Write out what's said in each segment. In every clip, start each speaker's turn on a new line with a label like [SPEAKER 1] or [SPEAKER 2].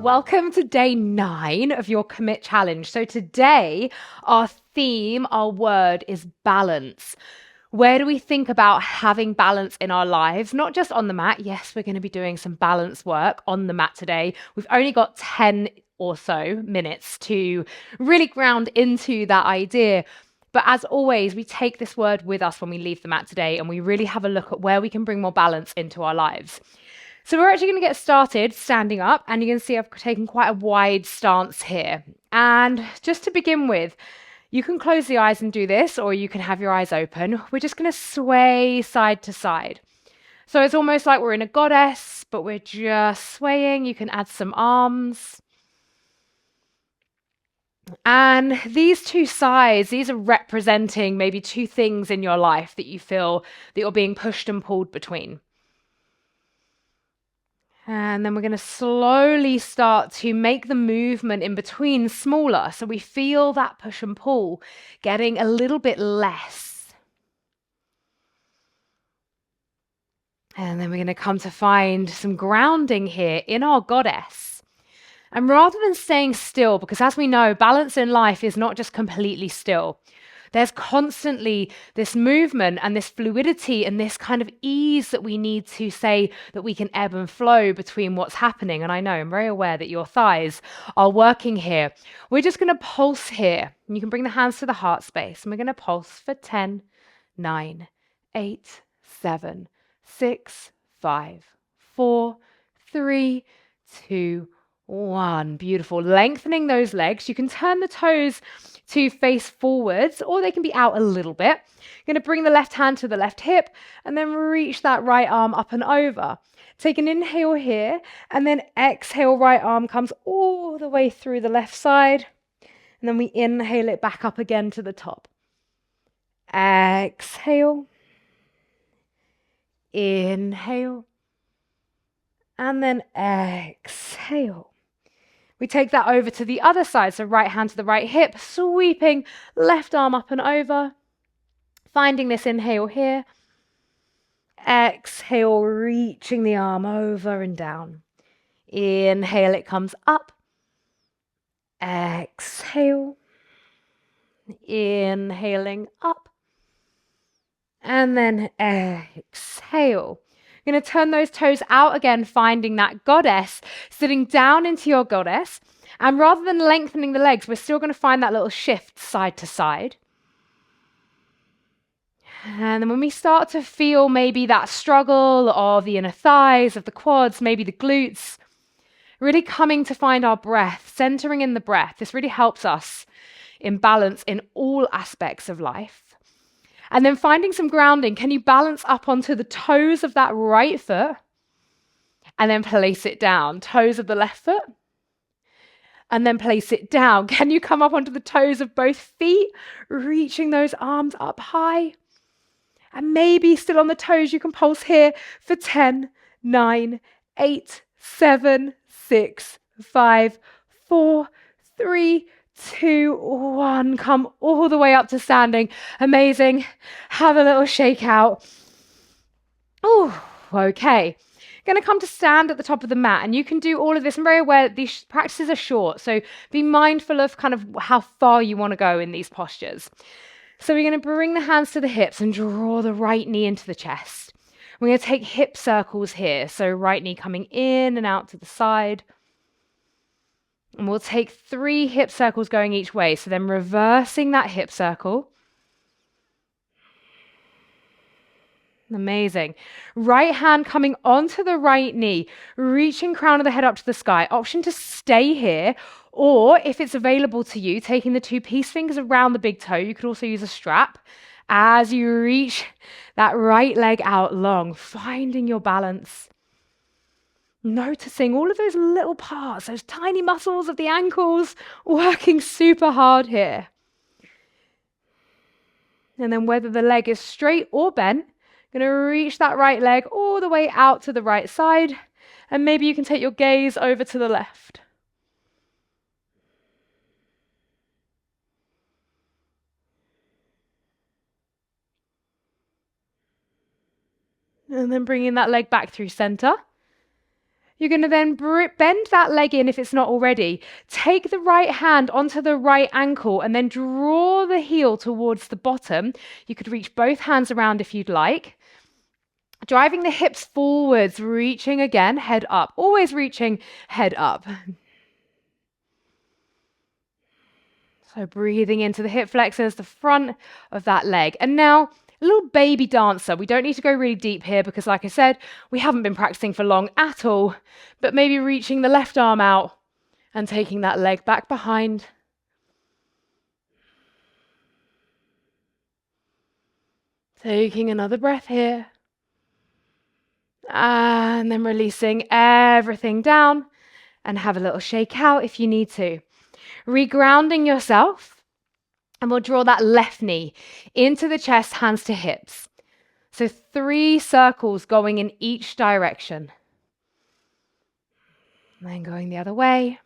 [SPEAKER 1] Welcome to day 9 of your commit challenge. So today, our theme, our word is balance. Where do we think about having balance in our lives? Not just on the mat. Yes, we're going to be doing some balance work on the mat today. We've only got 10 or so minutes to really ground into that idea. But as always, we take this word with us when we leave the mat today, and we really have a look at where we can bring more balance into our lives. So we're actually going to get started standing up, and you can see I've taken quite a wide stance here. And just to begin with, you can close the eyes and do this, or you can have your eyes open. We're just going to sway side to side. So it's almost like we're in a goddess, but we're just swaying. You can add some arms. And these two sides, these are representing maybe two things in your life that you feel that you're being pushed and pulled between. And then we're going to slowly start to make the movement in between smaller. So we feel that push and pull getting a little bit less. And then we're going to come to find some grounding here in our goddess. And rather than staying still, because as we know, balance in life is not just completely still. There's constantly this movement and this fluidity and this kind of ease that we need to say that we can ebb and flow between what's happening. And I know, I'm very aware that your thighs are working here. We're just going to pulse here. You can bring the hands to the heart space. And we're going to pulse for 10, 9, 8, 7, 6, 5, 4, 3, 2, 1. Beautiful. Lengthening those legs. You can turn the toes to face forwards, or they can be out a little bit. You're going to bring the left hand to the left hip and then reach that right arm up and over. Take an inhale here and then exhale, right arm comes all the way through the left side. And then we inhale it back up again to the top. Exhale. Inhale. And then exhale. We take that over to the other side, so right hand to the right hip, sweeping left arm up and over, finding this inhale here, exhale, reaching the arm over and down. Inhale, it comes up, exhale, inhaling up, and then exhale. You're going to turn those toes out again, finding that goddess, sitting down into your goddess. And rather than lengthening the legs, we're still going to find that little shift side to side. And then when we start to feel maybe that struggle of the inner thighs, of the quads, maybe the glutes, really coming to find our breath, centering in the breath. This really helps us in balance in all aspects of life. And then finding some grounding. Can you balance up onto the toes of that right foot? And then place it down. Toes of the left foot. And then place it down. Can you come up onto the toes of both feet? Reaching those arms up high. And maybe still on the toes, you can pulse here for 10, 9, 8, 7, 6, 5, 4, 3, 2, 1. Come all the way up to standing. Amazing. Have a little shake out. Oh, okay. Going to come to stand at the top of the mat, and you can do all of this. I'm very aware that these practices are short, so be mindful of kind of how far you want to go in these postures. So we're going to bring the hands to the hips and draw the right knee into the chest. We're going to take hip circles here, so right knee coming in and out to the side. And we'll take 3 hip circles going each way. So then reversing that hip circle. Amazing. Right hand coming onto the right knee, reaching crown of the head up to the sky. Option to stay here, or if it's available to you, taking the 2 peace fingers around the big toe. You could also use a strap as you reach that right leg out long, finding your balance. Noticing all of those little parts, those tiny muscles of the ankles working super hard here. And then whether the leg is straight or bent, going to reach that right leg all the way out to the right side. And maybe you can take your gaze over to the left. And then bringing that leg back through center. You're going to then bend that leg in if it's not already. Take the right hand onto the right ankle and then draw the heel towards the bottom. You could reach both hands around if you'd like. Driving the hips forwards, reaching again, head up. Always reaching, head up. So breathing into the hip flexors, the front of that leg. And now, a little baby dancer. We don't need to go really deep here because, like I said, we haven't been practicing for long at all. But maybe reaching the left arm out and taking that leg back behind. Taking another breath here. And then releasing everything down and have a little shake out if you need to. Regrounding yourself. And we'll draw that left knee into the chest, hands to hips. So 3 circles going in each direction. And then going the other way.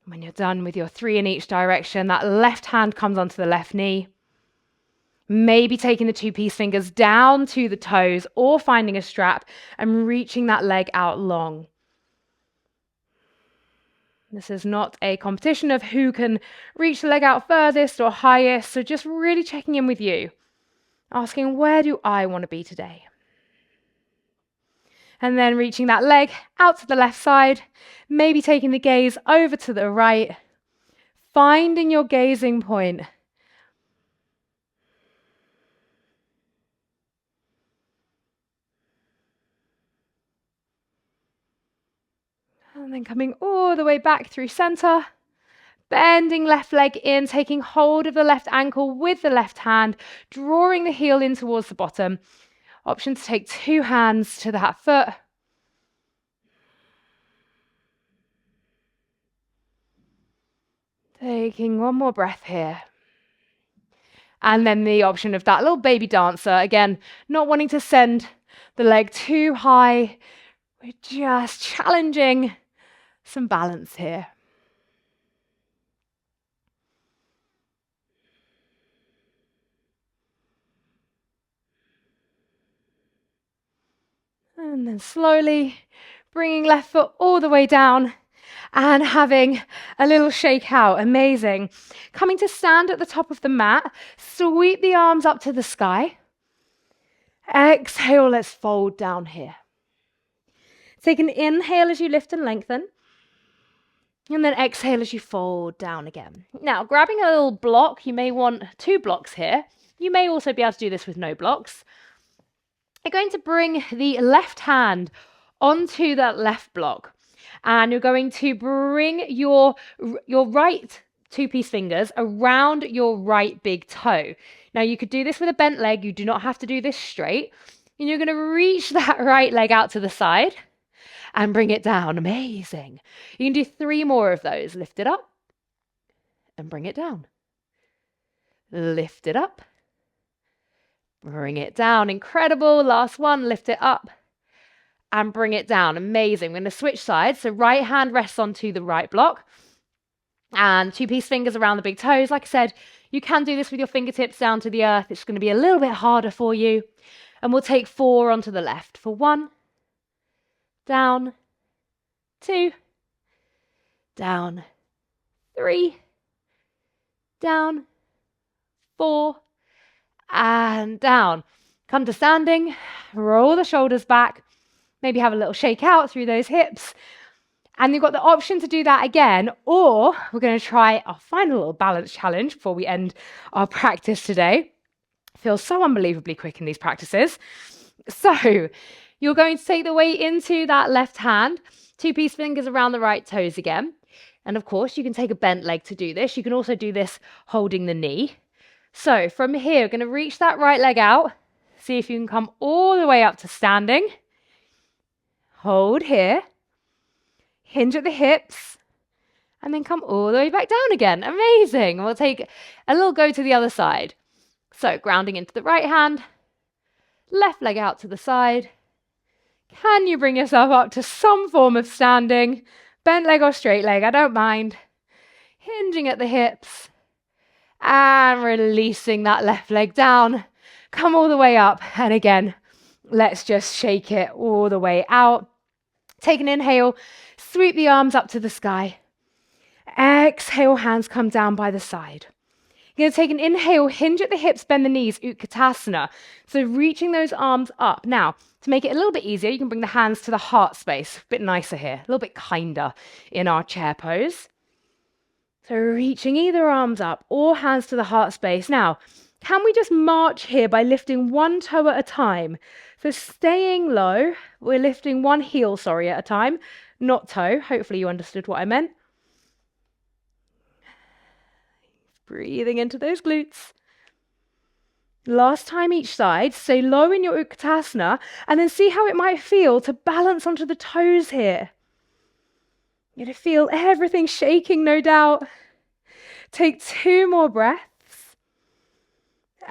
[SPEAKER 1] When you're done with your 3 in each direction, that left hand comes onto the left knee. Maybe taking the 2-piece fingers down to the toes or finding a strap and reaching that leg out long. This is not a competition of who can reach the leg out furthest or highest, so just really checking in with you, asking, where do I want to be today? And then reaching that leg out to the left side, maybe taking the gaze over to the right, finding your gazing point. And then coming all the way back through center, bending left leg in, taking hold of the left ankle with the left hand, drawing the heel in towards the bottom. Option to take 2 hands to that foot. Taking one more breath here. And then the option of that little baby dancer, again, not wanting to send the leg too high. We're just challenging some balance here. And then slowly bringing left foot all the way down and having a little shake out. Amazing. Coming to stand at the top of the mat, sweep the arms up to the sky. Exhale, let's fold down here. Take an inhale as you lift and lengthen. And then exhale as you fold down again. Now, grabbing a little block, you may want 2 blocks here. You may also be able to do this with no blocks. You're going to bring the left hand onto that left block. And you're going to bring your right 2-piece fingers around your right big toe. Now, you could do this with a bent leg. You do not have to do this straight. And you're going to reach that right leg out to the side and bring it down. Amazing. You can do 3 more of those. Lift it up and bring it down. Lift it up. Bring it down. Incredible. Last one. Lift it up and bring it down. Amazing. We're going to switch sides. So right hand rests onto the right block and 2-piece fingers around the big toes. Like I said, you can do this with your fingertips down to the earth. It's going to be a little bit harder for you. And we'll take 4 onto the left for 1, down, 2, down, 3, down, 4, and down. Come to standing, roll the shoulders back, maybe have a little shake out through those hips. And you've got the option to do that again, or we're going to try our final little balance challenge before we end our practice today. Feels so unbelievably quick in these practices. So you're going to take the weight into that left hand, 2-piece fingers around the right toes again. And of course, you can take a bent leg to do this. You can also do this holding the knee. So from here, we're going to reach that right leg out. See if you can come all the way up to standing. Hold here. Hinge at the hips. And then come all the way back down again. Amazing. We'll take a little go to the other side. So grounding into the right hand. Left leg out to the side. Can you bring yourself up to some form of standing? Bent leg or straight leg, I don't mind. Hinging at the hips. And releasing that left leg down. Come all the way up. And again, let's just shake it all the way out. Take an inhale, sweep the arms up to the sky. Exhale, hands come down by the side. You're going to take an inhale, hinge at the hips, bend the knees, Utkatasana. So reaching those arms up. Now, to make it a little bit easier, you can bring the hands to the heart space. A bit nicer here, a little bit kinder in our chair pose. So reaching either arms up or hands to the heart space. Now, can we just march here by lifting one toe at a time? So staying low, we're lifting one heel, at a time, not toe. Hopefully you understood what I meant. Breathing into those glutes. Last time each side, stay low in your Utkatasana and then see how it might feel to balance onto the toes here. You're going to feel everything shaking, no doubt. Take 2 more breaths.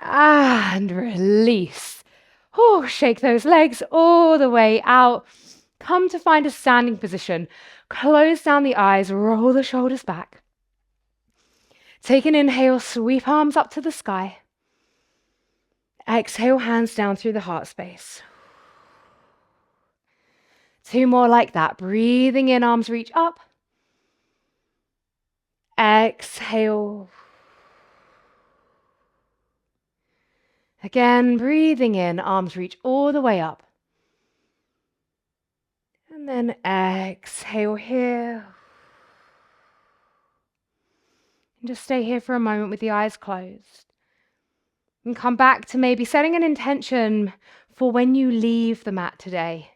[SPEAKER 1] And release. Oh, shake those legs all the way out. Come to find a standing position. Close down the eyes, roll the shoulders back. Take an inhale, sweep arms up to the sky. Exhale, hands down through the heart space. 2 more like that. Breathing in, arms reach up. Exhale. Again, breathing in, arms reach all the way up. And then exhale here. And just stay here for a moment with the eyes closed. And come back to maybe setting an intention for when you leave the mat today.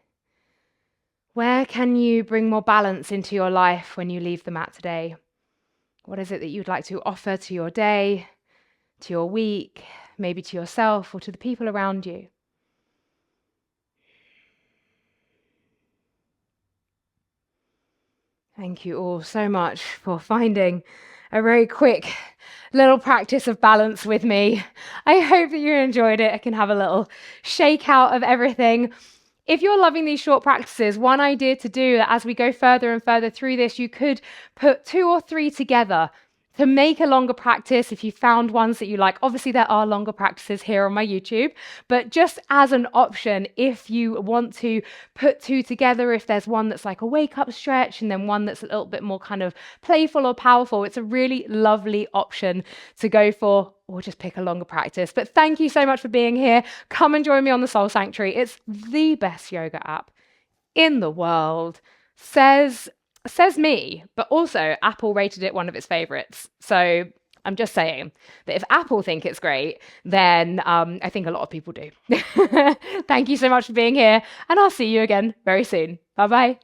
[SPEAKER 1] Where can you bring more balance into your life when you leave the mat today? What is it that you'd like to offer to your day, to your week, maybe to yourself or to the people around you? Thank you all so much for finding a very quick little practice of balance with me. I hope that you enjoyed it. I can have a little shake out of everything. If you're loving these short practices, one idea to do that as we go further and further through this, you could put 2 or 3 together to make a longer practice if you found ones that you like. Obviously, there are longer practices here on my YouTube, but just as an option, if you want to put 2 together, if there's one that's like a wake-up stretch and then one that's a little bit more kind of playful or powerful, it's a really lovely option to go for, or just pick a longer practice. But thank you so much for being here. Come and join me on the Soul Sanctuary. It's the best yoga app in the world. Says me, but also Apple rated it one of its favorites. So I'm just saying that if Apple think it's great, then I think a lot of people do. Thank you so much for being here, and I'll see you again very soon. Bye-bye.